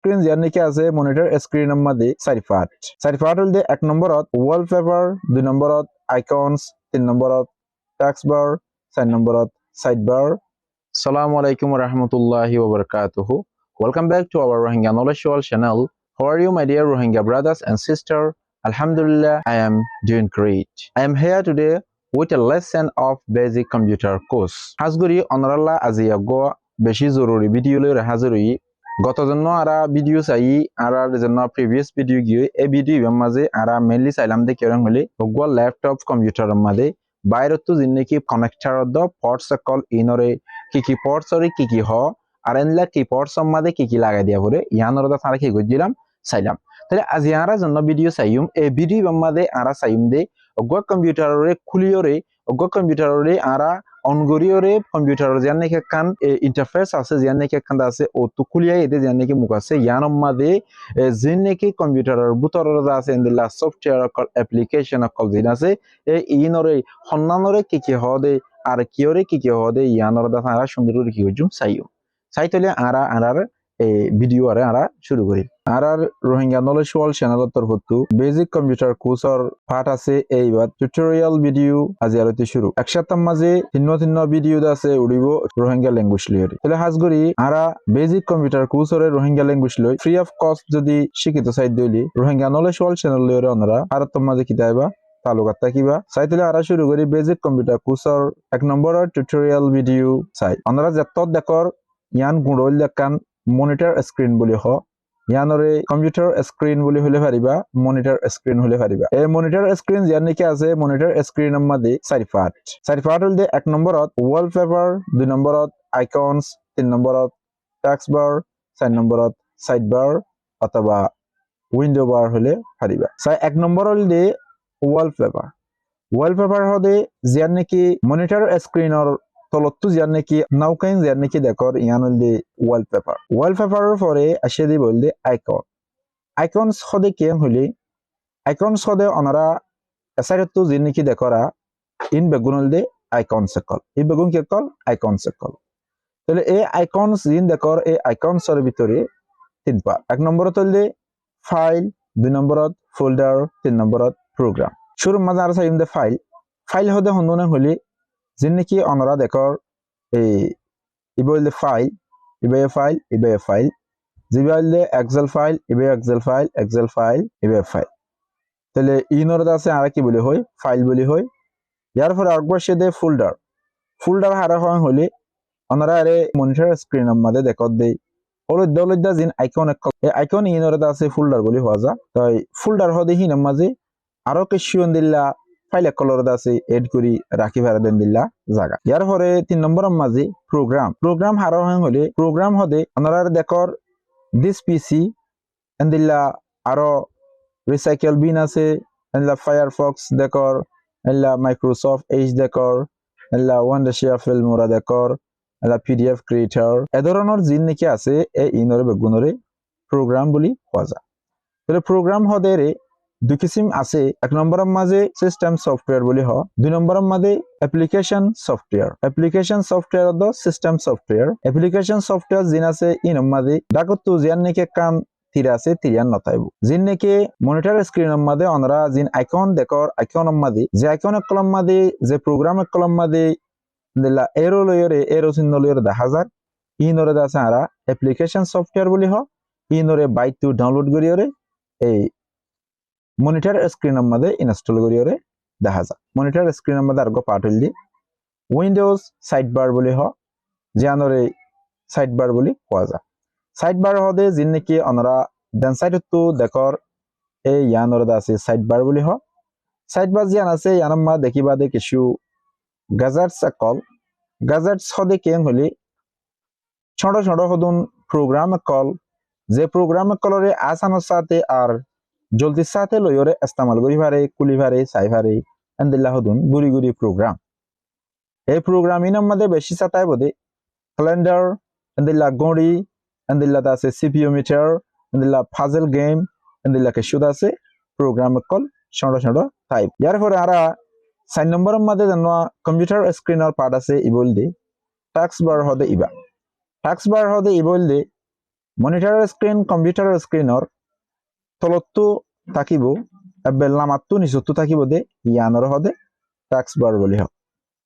Screen যেনেকে আছে monitor স্ক্রিনৰ মধ্যে চাৰি পাৰ্ট হল এক নম্বৰত wallpaper, 2 নম্বৰত icons, 3 নম্বৰত taskbar, 4 নম্বৰত sidebar. Assalamualaikum warahmatullahi wabarakatuh. Welcome back to our Rohingya Knowledge World channel. How are you, my dear Rohingya brothers and sisters? Alhamdulillah, I am doing great. I am here today with a lesson of basic computer course. Hasguri onralla aziya go beshi zoruri video le hazuri. গত জন্য আরা video চাই আরা জন্য previous video গিয়ে এই video মাঝে আরা mainly চাইলাম দে কেরং হলি গো laptop computer মাঝে বাইরতো জিন্নেকি connector দ ports call ইনরে কি পোর্টস রে কি হ আর এনলা কি পোর্টস মাঝে কি লাগাই দিয়া পরে ইয়ানর দা সারা কি গজিলাম চাইলাম তাহলে আজ আরা জন্য ভিডিও চাইম এই ভিডিও মাঝে আরা চাইম দে গো কম্পিউটারে খুলিয়রে গো কম্পিউটারে আরা অনগরিয়রে কম্পিউটার জানে কে কান ইন্টারফেস আছে জানে কে কান আছে ও তো খুলিয়া এতে জানে কি মুখ আছে ইয়ানম মাদে জিনে কি কম্পিউটারের ভিতরে আছে ইনদিলা সফটওয়্যার কল অ্যাপ্লিকেশন কল জিন আছে এই ইনরে হন্নানরে কি হদে আর কিয়রে কি হদে ইয়ানর দা সারা সুন্দর করে কি হজুম চাইতলে আরার এই ভিডিও আরা শুরু করি আরার রোহিঙ্গা নলেজ ওয়ার্ল্ড চ্যানেলত তরফতু বেসিক কম্পিউটার কোর্সর পাঠ আছে এইবার টিউটোরিয়াল ভিডিও আজি আরতি শুরু একসাথে মাঝে ভিন্ন ভিডিও আছে উড়িব রোহিঙ্গা ল্যাঙ্গুয়েজ লিয়রি তাহলে হাজগরি আরা বেসিক কম্পিউটার কোর্সর রোহিঙ্গা ল্যাঙ্গুয়েজ লই ফ্রি অফ কস্ট যদি শিখিত চাই দইলি রোহিঙ্গা নলেজ ওয়ার্ল্ড চ্যানেল লিয়রে অনরা আর তোমাদের কিতাবা তালুকাত থাকিবা চাইতলে আরা শুরু করি বেসিক কম্পিউটার কোর্সর 1 নম্বরের টিউটোরিয়াল ভিডিও চাই অনরা যত দেখর ইয়ান গুড়ল দেখান মনিটর স্ক্রিন বলি হ ইয়ানরে কম্পিউটার স্ক্রিন বলি হলে পারিবা মনিটর স্ক্রিন হলে পারিবা এই মনিটর স্ক্রিন যার নাকি আছে মনিটর স্ক্রিনের মধ্যে চাৰি পার্ট হল 1 নম্বৰত wallpaper, 2 নম্বৰত icons, 3 নম্বৰত taskbar, 4 নম্বৰত sidebar অথবা উইন্ডো বার হলে পারিবা 1 নম্বর হল wallpaper হদে যার নাকি মনিটর স্ক্রিনের তলতু যার নাকি নাউকাইন যার নাকি দেখর ইয়ান হল দে ওয়ালপেপারের পরে আসে দি বললে আইকনস হদে কে হলি আইকনস হদে অনারা এসাইরতু জিন নাকি দেখরা ইন বেগুন হল দে আইকনস কল এই বেগুন কে কল আইকনস কল তাহলে এই আইকনস জিন দেখর এই আইকনসের ভিতরে 3 পার্ট 1 নম্বরত হল দে ফাইল, 2 নম্বরত ফোল্ডার, 3 নম্বরত প্রোগ্রাম শুরু মাঝে আর চাইম দে ফাইল হদে হন্দনে হলি जिन नाकि अनरा देखर इबे फाइल जिबे एक्सेल फाइल इबे फाइल তাহলে ইনর আছে আর কি বলি হয় ফাইল বলি হয় ইয়ার পরে আরেকবার দে ফোল্ডার হারা হয় হলে অনরা আরে মনিটর স্ক্রিনের মধ্যে দেখত দেই অলদা জিন আইকন ইনর আছে ফোল্ডার বলি হওয়া যা তাই ফোল্ডার হদে হিনের মাঝে আরো কিছু দিলা ফাইল কলর আছে এড করি রাখি ভাড়া দেন দিলা জায়গা ইয়ার পরে 3 নম্বরের মাঝে প্রোগ্রাম হারা হয় হলে প্রোগ্রাম হদে আপনারা দেখর দিস পিসি এন্দিলা আরো রিসাইকেল বিন আছে এন্দিলা ফায়ারফক্স দেখর এন্দিলা মাইক্রোসফট এজ দেখর এন্দিলা ওয়ান্ডারশিয়া ফিল্মোরা দেখর এন্দিলা পিডিএফ ক্রিয়েটর এ ধরনের জিন নাকি আছে এই ইনরে বেগুনরে প্রোগ্রাম বলি হওয়া যায় তাহলে প্রোগ্রাম হদে রে দুই কিসিম আছে 1 নম্বরের মাঝে সিস্টেম সফটওয়্যার বলি হ 2 নম্বরের মাঝে অ্যাপ্লিকেশন সফটওয়্যার দ সিস্টেম সফটওয়্যার জিন আছে ইন মাঝে ডাকতু জিন নাকি কান থিরা আছে থিরান নতাইবো জিন নাকি মনিটর স্ক্রিনের মাঝে অনরা জিন আইকন দেখর আইকনের মাঝে যে আইকনের কলম মাঝে যে প্রোগ্রামের কলম মাঝে দিলা এরো চিহ্ন লয়রে 10000 ইনরে আছে আরা অ্যাপ্লিকেশন সফটওয়্যার বলি হ ইনরে বাইট টু ডাউনলোড করিয়রে এই মনিটর স্ক্রিনের মধ্যে ইনস্টল করিয়রে দেখা যায় মনিটর স্ক্রিনের মধ্যে আরগো পার্ট হল দি উইন্ডোজ সাইডবার বলি হ জানরে সাইডবার বলি হওয়া যায় সাইডবার হদে জিন নাকি অনরা দেন সাইডতু দেখর এই ইয়ানরে আছে সাইডবার বলি হ সাইডবার জিয়ান আছে ইয়ানম মা দেখিবা দে কিছু গ্যাজেটস হদে কেন হলি ছোট হদুন প্রোগ্রাম কল যে প্রোগ্রাম কলরে আসানোর সাথে আর জলদির সাথে লইরে ইস্তেমাল করি পারে কুলি পারে চাই পারে এন্দিল্লা হদুন গুড়ি প্রোগ্রাম এই প্রোগ্রাম ইনার মধ্যে বেশি সাতাই বোধে ক্যালেন্ডার এন্দিল্লা গড়ি এন্দিল্লা আছে সিপিইউ মিটার এন্দিল্লা পাজল গেম এন্দিল্লা কে শুধু আছে প্রোগ্রাম কল ছোট টাইপ ইয়ার পরে আরা 4 নম্বরের মধ্যে জানো কম্পিউটার স্ক্রিনের পার্ট আছে ইবল দে টাস্কবার হদে ইবল দে মনিটৰৰ স্ক্ৰীন কম্পিউটাৰৰ স্ক্ৰীনৰ তলতো থাকিব এবেল নামাতো নিচতো থাকিব দে ইয়ানৰ হদে টাস্কবাৰ বুলি হয়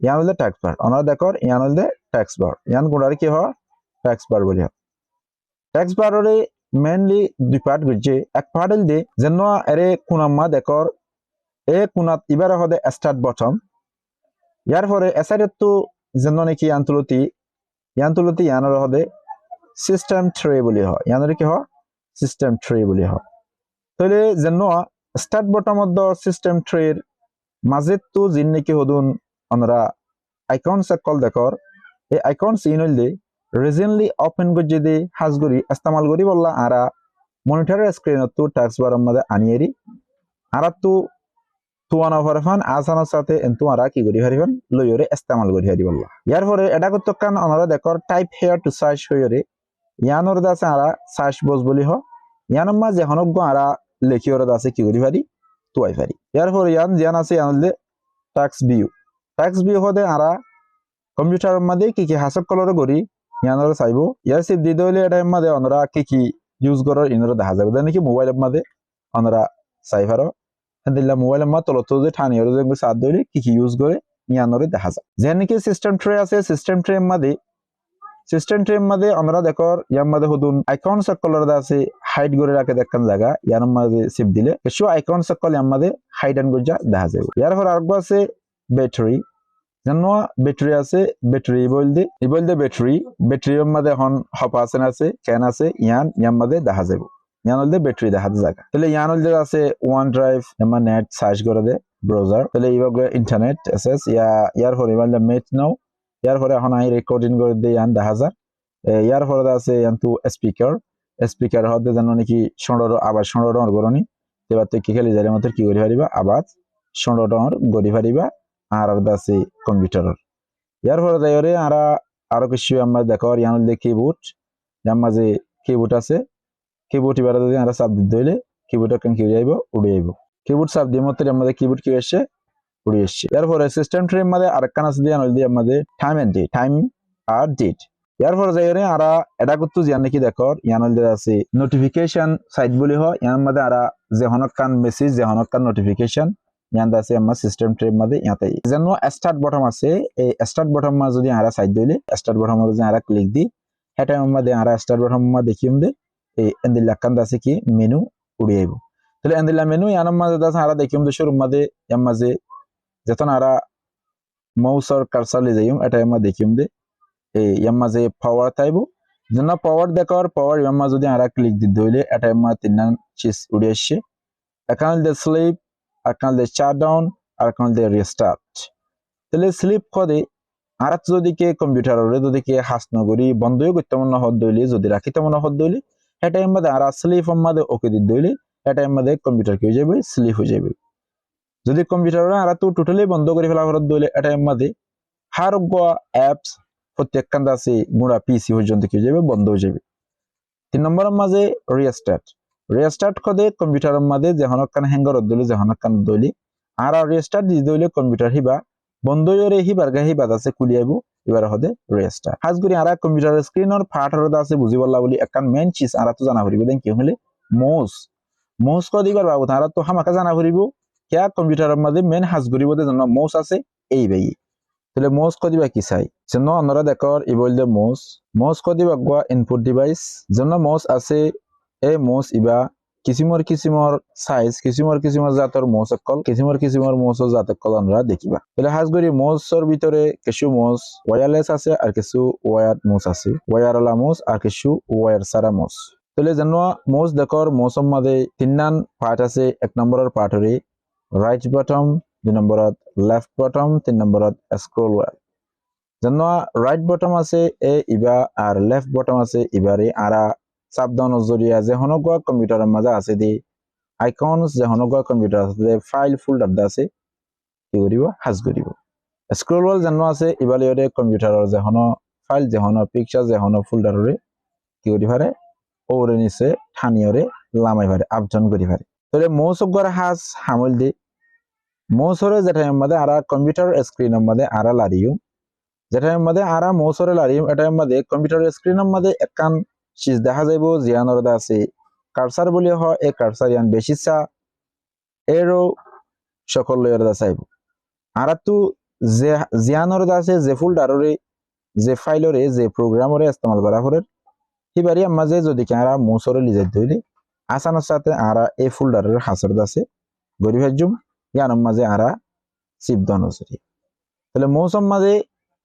ইয়ান হলে টাস্কবাৰ অনাৰ দেখৰ ইয়ান হলে টাস্কবাৰ ইয়ান গুণাৰ কি হয় টাস্কবাৰ বুলি হয় টাস্কবাৰৰে মেইনলি দুই পার্ট গজে এক পার্ট হল যেন এরে কোনাম্মা দেখর এ কোনাত ইবার হদে স্টার্ট বটম ইয়ার পরে এসাইডতো যেন নাকি ইয়ান্তলতি ইয়ানৰ হদে সিস্টেম ট্রে বুলি হয় ইয়ানৰ কি হয় সিস্টেম ট্রে বুলি হয় তাহলে যেন স্টার্ট বটমত সিস্টেম ট্রের মাজেতো জিন নাকি হদুন আমরা আইকনস কল দেখর এই আইকনস ইনল দে রিজেন্টলি ওপেন গজে দে হাজগুরি ইস্তেমাল করি বললা আরা মনিটরের স্ক্রিনত টাস্কবার মধ্যে আনিয়েরি আরা তো তুয়ানা ফরফান আসানোর সাথে এন্তু আরা কি করি হারিবেন লইরে ইস্তেমাল করি হারি বললা ইয়ার পরে এটা কতক্ষণ আমরা দেখর টাইপ হেয়ার টু সার্চ হইরে ইয়ানোর দাসে আরা সার্চ বস বলি হ ইয়ানোর মাঝে হনজ্ঞ আরা লেখিওর দাসে কি করি পারি তুয়াই পারি ইয়ার পরে ইয়ান জিয়ান আছে ইয়ানলে টাস্ক ভিউ হদে আরা কম্পিউটার মধ্যে কি হাসক কলর করি ইয়ানোর চাইবো ইয়ার সিপ দি দইলে এটা মধ্যে আমরা কি ইউজ করার ইনরা দেখা যাবে নাকি মোবাইলের মধ্যে আমরা চাই পারো দিল্লা মোবাইলের মধ্যে তলতো যে ঠানিয়র যে সাত দইলে কি ইউজ করে ইয়ানোরে দেখা যায় যে নাকি সিস্টেম ট্রে আছে সিস্টেম ট্রে মধ্যে আমরা দেখর ইয়ার মধ্যে হদুন আইকন সকলর আছে হাইড করে রাখে দেখান জায়গা ইয়ার মধ্যে সিপ দিলে কিছু আইকন সকল ইয়ার মধ্যে হাইড এন্ড গজা দেখা যাবে ইয়ার পর আরেকবার আছে ব্যাটারি যেন ব্যাটারি আছে ব্যাটারি বলতে ব্যাটারির মধ্যে হন হপাসেন আছে ক্যান আছে ইয়ার মধ্যে দেখা যাবে ইয়ান হলদে ব্যাটারি দেখা জায়গা তাহলে ইয়ান হলদে আছে ওয়ান ড্রাইভ এমা নেট সার্চ করে দে ব্রাউজার তাহলে এইভাবে ইন্টারনেট এসএস ইয়ার পরে মানে মেট নাও ইয়ার পরে এখন আই রেকর্ডিং করে দে ইয়ান দেখা যায় ইয়ার পরে আছে ইয়ান্তু স্পিকার হদে যেন নাকি সন্ডর আবার সন্ডর গরনি এবার তো কি খেলি যারে মত কি করি পারিবা আবার সন্ডর গরি পারিবা আর আছে কম্পিউটারের ইয়ার পরে যাইরে আরো কিছু আমরা দেখর ইয়ান হলদে কিবোর্ড যার মাঝে কিবোর্ড আছে কিবোর্ড এবারে যদি আমরা চাপ দিতে হইলে কিবোর্ড কেন কি যাইব উড়ে যাইব কিবোর্ড চাপ দিয়ে মত আমাদের কিবোর্ড কি আসছে উড়ে আসছে এরপরে সিস্টেম ট্রে মধ্যে আরেকখান আছে দিয়ে নল দিয়ে আমাদের টাইম আর ডেট এরপরে যাইরে আরা এটা করতে জান নাকি দেখর ইয়ানল দিয়ে আছে নোটিফিকেশন সাইট বলি হয় ইয়ার মধ্যে আরা যে হনকান মেসেজ যে হনকান নোটিফিকেশন ইয়ান আছে আমার সিস্টেম ট্রে মধ্যে ইয়াতে যেন স্টার্ট বটম আছে এই স্টার্ট বটম মা যদি আরা সাইট দিলে স্টার্ট বটম যদি আরা ক্লিক দি এটা মধ্যে আরা স্টার্ট বটম মা দেখিম দে এই এন্দিলা কান্দ আছে কি মেনু উড়ে যাইব তাহলে এন্দিলা মেনু ইয়ার মাঝে দাস আরা দেখিম দে শুরু মধ্যে ইয়ার মাঝে যতন আরা মাউসর কারসার লে যাইম এটা আমরা দেখিম দে এই ইয়ার মাঝে পাওয়ার তাইব যেন পাওয়ার দেখার পাওয়ার ইয়ার মাঝে যদি আরা ক্লিক দি দইলে এটা আমরা তিনটা চিজ উড়ে আসছে এখানে দে স্লিপ এখানে দে শাটডাউন আর এখানে দে রিস্টার্ট তাহলে স্লিপ করে আর যদি কে কম্পিউটারে যদি কে হাস নগরী বন্ধই করতে মনে হদ দইলে যদি রাখিতে মনে হদ দইলে এটা মধ্যে আর স্লিপ মধ্যে ওকে দি দইলে এটা মধ্যে কম্পিউটার কি হয়ে যাবে স্লিপ হয়ে যাবে যদি কম্পিউটার আর তো টোটালি বন্ধ করে ফেলা হরদ দইলে এটা মধ্যে হার অ্যাপস প্রত্যেকখান আছে গুড়া পিসি পর্যন্ত কি হয়ে যাবে বন্ধ হয়ে যাবে 3 নম্বরের মাঝে রিস্টার্ট করে কম্পিউটারের মধ্যে যে হনকান হ্যাঙ্গার দইলে যে হনকান দইলে আর রিস্টার্ট দি দইলে কম্পিউটার হিবা বন্ধ হয়ে হিবার গা হিবাদ আছে কুলিয়াইব এবার হদে রিস্টার্ট হাজ করি আর কম্পিউটার স্ক্রিনের ফাটারদ আছে বুঝি বললা বলি একখান মেইন চিজ আর তো জানা হরিব দেন কি হলে মাউস কো দিবার বাবু তারা তো হামাকা জানা হরিব কিয়া কম্পিউটারের মধ্যে মেইন হাজ করিব দে জন্য মাউস আছে এই ভাই তাহলে মাউস কো দিবা কি চাই জন্য আপনারা দেখর ই বললে মাউস কো দিবা গয়া ইনপুট ডিভাইস জন্য মাউস আছে এই মাউস ইবা কিসিমর সাইজ কিসিমর জাতর মাউস কল কিসিমর মাউসর জাত কল আমরা দেখিবা তাহলে হাজ করি মাউসর ভিতরে কিছু মাউস ওয়্যারলেস আছে আর কিছু ওয়্যার মাউস আছে ওয়্যারওয়ালা মাউস আর কিছু ওয়্যার সারা মাউস তাহলে যেন মাউস দেখর মাউসর মধ্যে তিনটান পার্ট আছে এক নম্বরের পার্ট হরে রাইট বটম 2 নম্বরত লেফট বটম 3 নম্বরত স্ক্রল হুইল যেন রাইট বটম আছে এ ইবা আর লেফট বটম আছে ইবারে আরা সাবধান জরিয়া যে হনগা কম্পিউটারের মাঝে আছে দি আইকনস যে হনগা কম্পিউটার আছে ফাইল ফোল্ডার আছে কি করিব হাজ করিব স্ক্রল হুইল যেন আছে ইবালিয়রে কম্পিউটারের যে হন ফাইল যে হন পিকচার যে হন ফোল্ডারে কি করি পারে ওরে নিচে ঠানিয়রে লামাই পারে আপডাউন করি পারে তাহলে মাউস গর হাজ হামল দি মাউসরে যেটার মধ্যে আরা কম্পিউটার স্ক্রিনের মধ্যে আরা লারিও যেটার মধ্যে আরা মাউসরে লারিও এটার মধ্যে কম্পিউটার স্ক্রিনের মধ্যে একখান সিজ দেখা যাইব জিয়ানৰ আছে কাৰ্সাৰ বুলি হয় এই কাৰ্সাৰ ইয়ান বেশি চা এরো সকল লেয়ার চাইব আরাতু যে জিয়ানৰ আছে যে ফোল্ডাররে যে ফাইলরে যে প্রোগ্রামরে ইস্তেমাল করা হরে হিবারি মাঝে যদি কারা মোসরে লিজে দইলে আসানোর সাথে আরা এই ফোল্ডারের হাসর আছে গরি ভাজুম ইয়ানোর মাঝে আরা সিপ দন সরি তাহলে মৌসুম মাঝে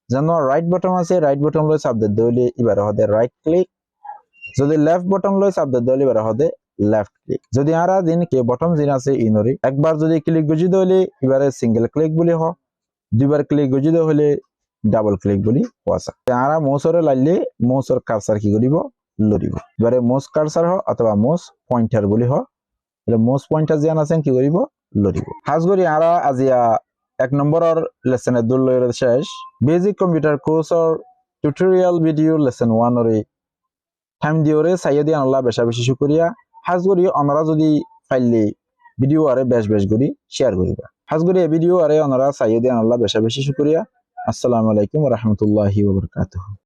যেন রাইট বটন আছে রাইট বটন লই চাপ দইলে এবারে হদে রাইট ক্লিক যদি লেফট বটন লই চাপ দইলে এবারে হদে লেফট ক্লিক যদি আরা দিন কে বটন জিন আছে ইনরি একবার যদি ক্লিক গজি দইলে এবারে সিঙ্গেল ক্লিক বলি হ দুইবার ক্লিক গজি হলে ডাবল ক্লিক বলি হওয়া আরা মৌসরে লাইলে মৌসর কার্সার কি করিব লরিব এবারে মাউস কার্সার হ অথবা মাউস পয়েন্টার বলি হ তাহলে মাউস পয়েন্টার জিয়ান আছেন কি করিব লরিব হাজ করি আরা আজিয়া 1 নম্বরের লেসনের দুল লয়ের শেষ বেসিক কম্পিউটার কোর্সর টিউটোরিয়াল ভিডিও লেসন 1 রে টাইম দিওরে সাইয়দি আল্লাহ বেশা বেশি শুকরিয়া হাজ করি অনরা যদি ফাইলে ভিডিও আরে বেশ বেশ করি শেয়ার করিবা হাজ করি এই ভিডিও আরে অনরা সাইয়দি আল্লাহ বেশা বেশি শুকরিয়া আসসালামু আলাইকুম ওয়া রাহমাতুল্লাহি ওয়া বারাকাতুহু